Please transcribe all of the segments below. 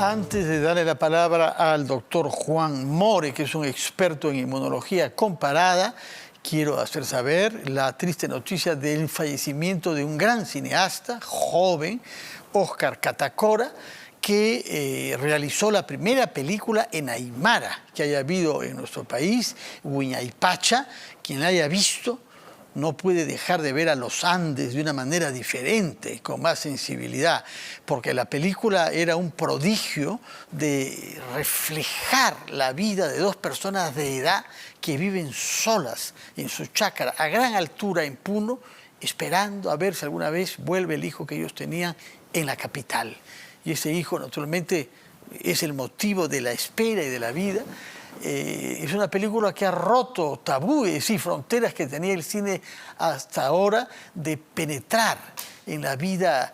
Antes de darle la palabra al doctor Juan More, que es un experto en inmunología comparada, quiero hacer saber la triste noticia del fallecimiento de un gran cineasta, joven, Óscar Catacora, que realizó la primera película en aymara que haya habido en nuestro país, Huaypacha. Quien la haya visto no puede dejar de ver a los Andes de una manera diferente, con más sensibilidad, porque la película era un prodigio de reflejar la vida de dos personas de edad que viven solas en su chácara, a gran altura en Puno, esperando a ver si alguna vez vuelve el hijo que ellos tenían en la capital. Y ese hijo, naturalmente, es el motivo de la espera y de la vida. Es una película que ha roto tabúes y fronteras que tenía el cine hasta ahora de penetrar en la vida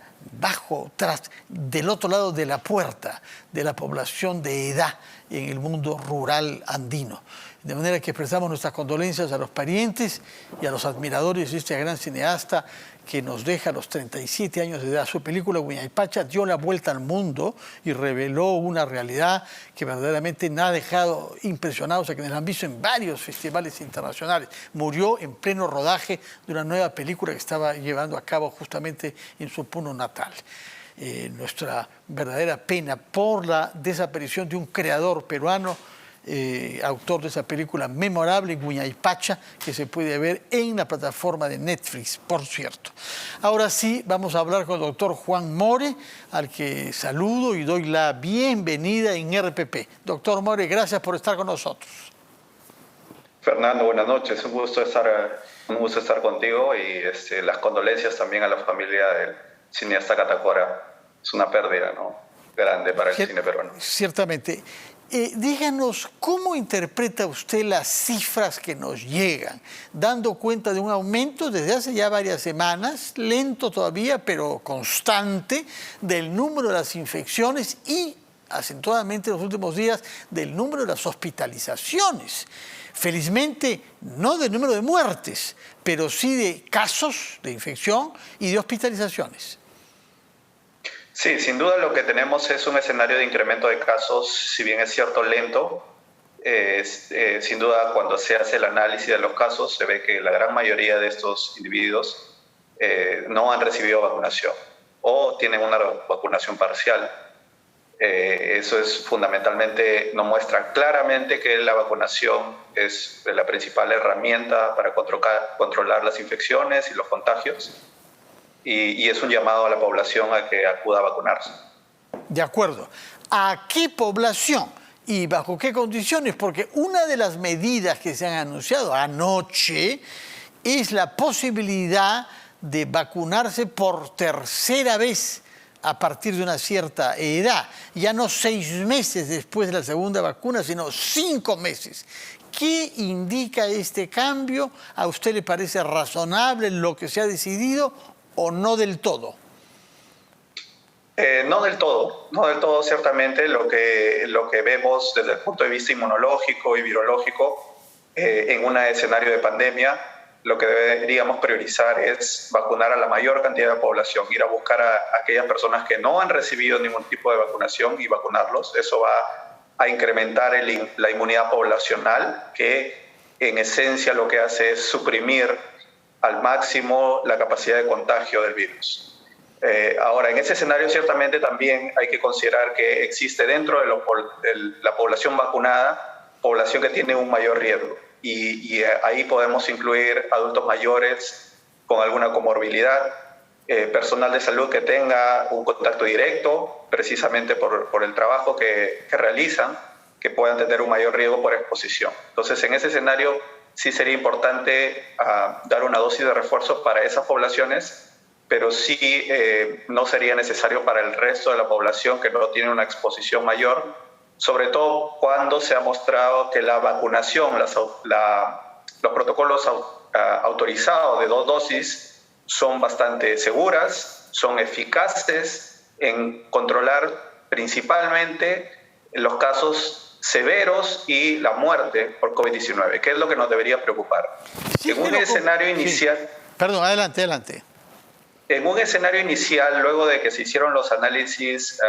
del otro lado de la puerta de la población de edad en el mundo rural andino. De manera que expresamos nuestras condolencias a los parientes y a los admiradores de este gran cineasta que nos deja a los 37 años de edad. Su película Huaypacha dio la vuelta al mundo y reveló una realidad que verdaderamente nos ha dejado impresionados a quienes la han visto en varios festivales internacionales. Murió en pleno rodaje de una nueva película que estaba llevando a cabo justamente en su Puno natal. Nuestra verdadera pena por la desaparición de un creador peruano, autor de esa película memorable, Huaypacha, que se puede ver en la plataforma de Netflix, por cierto. Ahora sí, vamos a hablar con el doctor Juan More, al que saludo y doy la bienvenida en RPP. Doctor More, gracias por estar con nosotros. Fernando, buenas noches. Un gusto estar contigo y las condolencias también a la familia del cineasta Catacora. Es una pérdida, ¿no?, grande para el cine peruano. Ciertamente. Díganos, ¿cómo interpreta usted las cifras que nos llegan, dando cuenta de un aumento desde hace ya varias semanas, lento todavía, pero constante, del número de las infecciones y, acentuadamente en los últimos días, del número de las hospitalizaciones? Felizmente, no del número de muertes, pero sí de casos de infección y de hospitalizaciones. Sí, sin duda lo que tenemos es un escenario de incremento de casos, si bien es cierto lento. Sin duda, cuando se hace el análisis de los casos, se ve que la gran mayoría de estos individuos no han recibido vacunación o tienen una vacunación parcial. Eso es fundamentalmente, nos muestra claramente que la vacunación es la principal herramienta para controlar las infecciones y los contagios. Y es un llamado a la población a que acuda a vacunarse. De acuerdo. ¿A qué población y bajo qué condiciones? Porque una de las medidas que se han anunciado anoche es la posibilidad de vacunarse por tercera vez a partir de una cierta edad. Ya no 6 meses después de la segunda vacuna, sino 5 meses. ¿Qué indica este cambio? ¿A usted le parece razonable lo que se ha decidido o no del todo? No del todo ciertamente. Lo que vemos desde el punto de vista inmunológico y virológico en un escenario de pandemia, lo que deberíamos priorizar es vacunar a la mayor cantidad de población, ir a buscar a aquellas personas que no han recibido ningún tipo de vacunación y vacunarlos. Eso va a incrementar la inmunidad poblacional, que en esencia lo que hace es suprimir al máximo la capacidad de contagio del virus. Ahora, en ese escenario ciertamente también hay que considerar que existe dentro de la población vacunada, población que tiene un mayor riesgo. Y ahí podemos incluir adultos mayores con alguna comorbilidad, personal de salud que tenga un contacto directo, precisamente por el trabajo que realizan, que puedan tener un mayor riesgo por exposición. Entonces, en ese escenario sí sería importante dar una dosis de refuerzo para esas poblaciones, pero sí no sería necesario para el resto de la población que no tiene una exposición mayor, sobre todo cuando se ha mostrado que la vacunación, los protocolos autorizados de 2 dosis son bastante seguras, son eficaces en controlar principalmente los casos severos y la muerte por COVID-19, que es lo que nos debería preocupar. Sí, en un escenario inicial... Sí. Perdón, adelante. En un escenario inicial, luego de que se hicieron los análisis,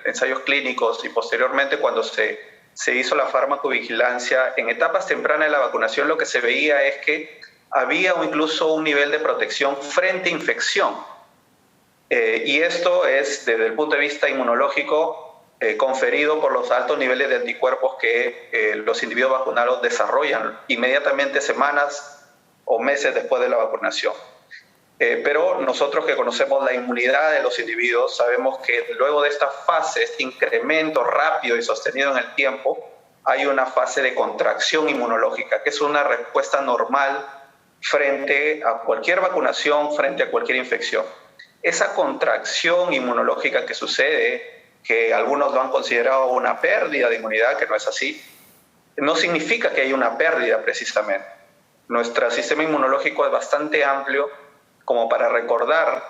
ensayos clínicos y posteriormente cuando se hizo la farmacovigilancia, en etapas tempranas de la vacunación lo que se veía es que había incluso un nivel de protección frente a infección. Y esto es, desde el punto de vista inmunológico, conferido por los altos niveles de anticuerpos que los individuos vacunados desarrollan inmediatamente semanas o meses después de la vacunación. Pero nosotros que conocemos la inmunidad de los individuos sabemos que luego de esta fase, este incremento rápido y sostenido en el tiempo, hay una fase de contracción inmunológica, que es una respuesta normal frente a cualquier vacunación, frente a cualquier infección. Esa contracción inmunológica que sucede, que algunos lo han considerado una pérdida de inmunidad, que no es así, no significa que haya una pérdida precisamente. Nuestro sistema inmunológico es bastante amplio como para recordar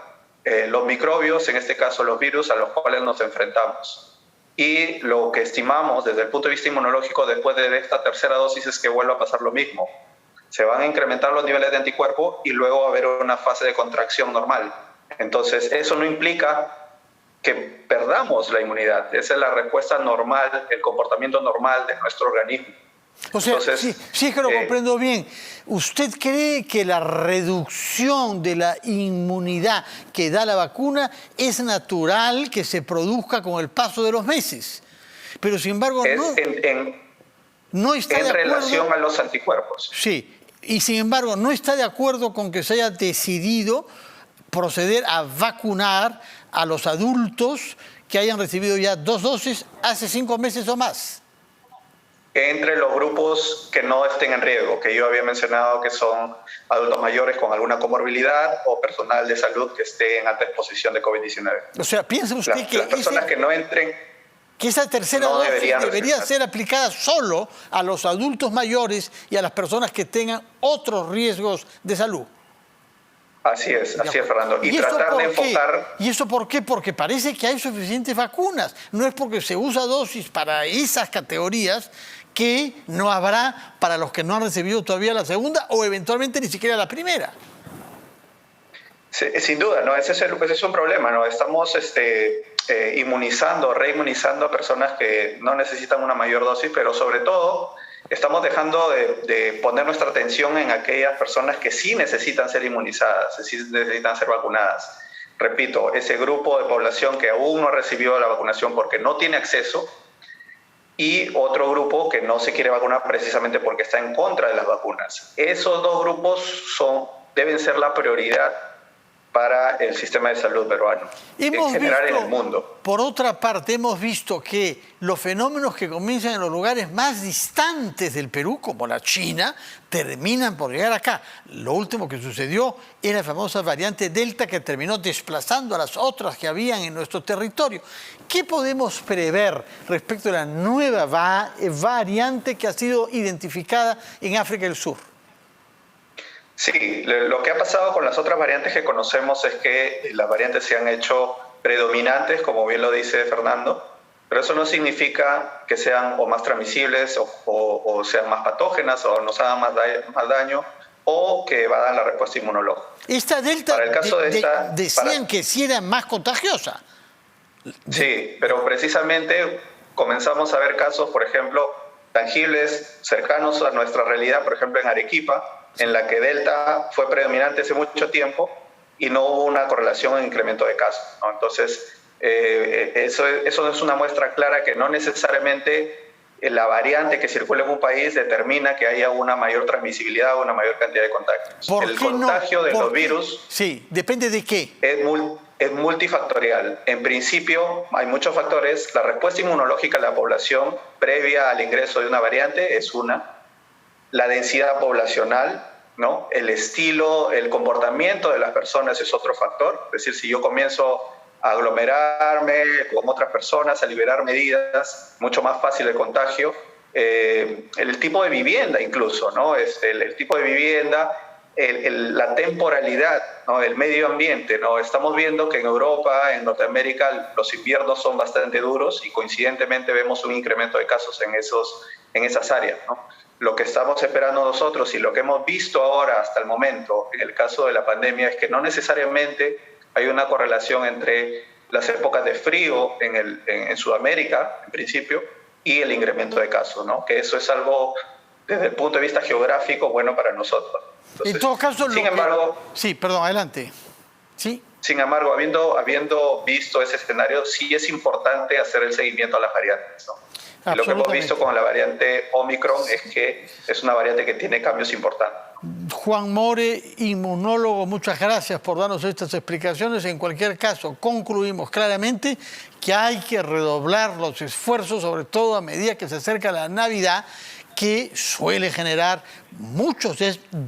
los microbios, en este caso los virus a los cuales nos enfrentamos. Y lo que estimamos desde el punto de vista inmunológico después de esta tercera dosis es que vuelva a pasar lo mismo. Se van a incrementar los niveles de anticuerpo y luego va a haber una fase de contracción normal. Entonces, eso no implica que perdamos la inmunidad. Esa es la respuesta normal, el comportamiento normal de nuestro organismo. O sea, entonces, sí es que lo comprendo bien. ¿Usted cree que la reducción de la inmunidad que da la vacuna es natural que se produzca con el paso de los meses? Pero sin embargo no está de acuerdo. En relación a los anticuerpos. Sí, y sin embargo no está de acuerdo con que se haya decidido proceder a vacunar a los adultos que hayan recibido ya 2 dosis hace 5 meses o más. Entre los grupos que no estén en riesgo, que yo había mencionado que son adultos mayores con alguna comorbilidad o personal de salud que esté en alta exposición de COVID-19. O sea, ¿piensa usted que las personas que no entren, que esa tercera dosis debería ser aplicada solo a los adultos mayores y a las personas que tengan otros riesgos de salud? Así es, Fernando. Y tratar de enfocar... ¿Y eso por qué? Porque parece que hay suficientes vacunas. No es porque se usa dosis para esas categorías que no habrá para los que no han recibido todavía la segunda o eventualmente ni siquiera la primera. Sí, sin duda, ¿no? Ese es un problema, ¿no? Estamos inmunizando, reinmunizando a personas que no necesitan una mayor dosis, pero sobre todo estamos dejando de poner nuestra atención en aquellas personas que sí necesitan ser inmunizadas, sí necesitan ser vacunadas. Repito, ese grupo de población que aún no ha recibido la vacunación porque no tiene acceso, y otro grupo que no se quiere vacunar precisamente porque está en contra de las vacunas. Esos dos grupos deben ser la prioridad para el sistema de salud peruano, en general en el mundo. Por otra parte, hemos visto que los fenómenos que comienzan en los lugares más distantes del Perú, como la China, terminan por llegar acá. Lo último que sucedió es la famosa variante Delta que terminó desplazando a las otras que habían en nuestro territorio. ¿Qué podemos prever respecto a la nueva variante que ha sido identificada en África del Sur? Sí, lo que ha pasado con las otras variantes que conocemos es que las variantes se han hecho predominantes, como bien lo dice Fernando, pero eso no significa que sean o más transmisibles o sean más patógenas o nos hagan más daño o que va a dar la respuesta inmunológica. Esta Delta, para el caso decían que sí era más contagiosa. Sí, pero precisamente comenzamos a ver casos, por ejemplo, tangibles, cercanos a nuestra realidad, por ejemplo en Arequipa, en la que Delta fue predominante hace mucho tiempo y no hubo una correlación en incremento de casos, ¿no? Entonces, eso es una muestra clara que no necesariamente la variante que circula en un país determina que haya una mayor transmisibilidad o una mayor cantidad de contagios. El contagio de los virus... Sí, ¿depende de qué? Es multifactorial. En principio, hay muchos factores. La respuesta inmunológica de la población previa al ingreso de una variante es una. La densidad poblacional, ¿no? El estilo, el comportamiento de las personas es otro factor. Es decir, si yo comienzo a aglomerarme con otras personas, a liberar medidas, mucho más fácil el contagio. El tipo de vivienda incluso, ¿no? El tipo de vivienda, la temporalidad, ¿no? El medio ambiente, ¿no? Estamos viendo que en Europa, en Norteamérica, los inviernos son bastante duros y coincidentemente vemos un incremento de casos en esas áreas, ¿no? Lo que estamos esperando nosotros y lo que hemos visto ahora hasta el momento en el caso de la pandemia es que no necesariamente hay una correlación entre las épocas de frío en Sudamérica, en principio, y el incremento de casos, ¿no? Que eso es algo, desde el punto de vista geográfico, bueno para nosotros. Entonces, en todo caso, sin embargo... Sí, perdón, adelante. Sí. Sin embargo, habiendo visto ese escenario, sí es importante hacer el seguimiento a las variantes, ¿no? Lo que hemos visto con la variante Omicron es que es una variante que tiene cambios importantes. Juan More, inmunólogo, muchas gracias por darnos estas explicaciones. En cualquier caso, concluimos claramente que hay que redoblar los esfuerzos, sobre todo a medida que se acerca la Navidad, que suele generar muchos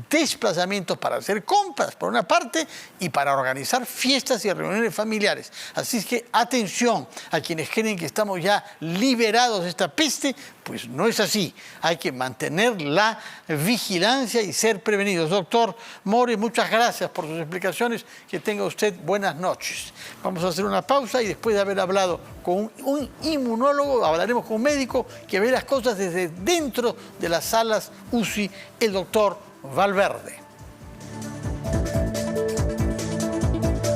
desplazamientos para hacer compras, por una parte, y para organizar fiestas y reuniones familiares. Así es que atención a quienes creen que estamos ya liberados de esta peste, pues no es así. Hay que mantener la vigilancia y ser prevenidos. Doctor More, muchas gracias por sus explicaciones. Que tenga usted buenas noches. Vamos a hacer una pausa y después de haber hablado con un inmunólogo, hablaremos con un médico que ve las cosas desde dentro de las salas UCI, el doctor Valverde.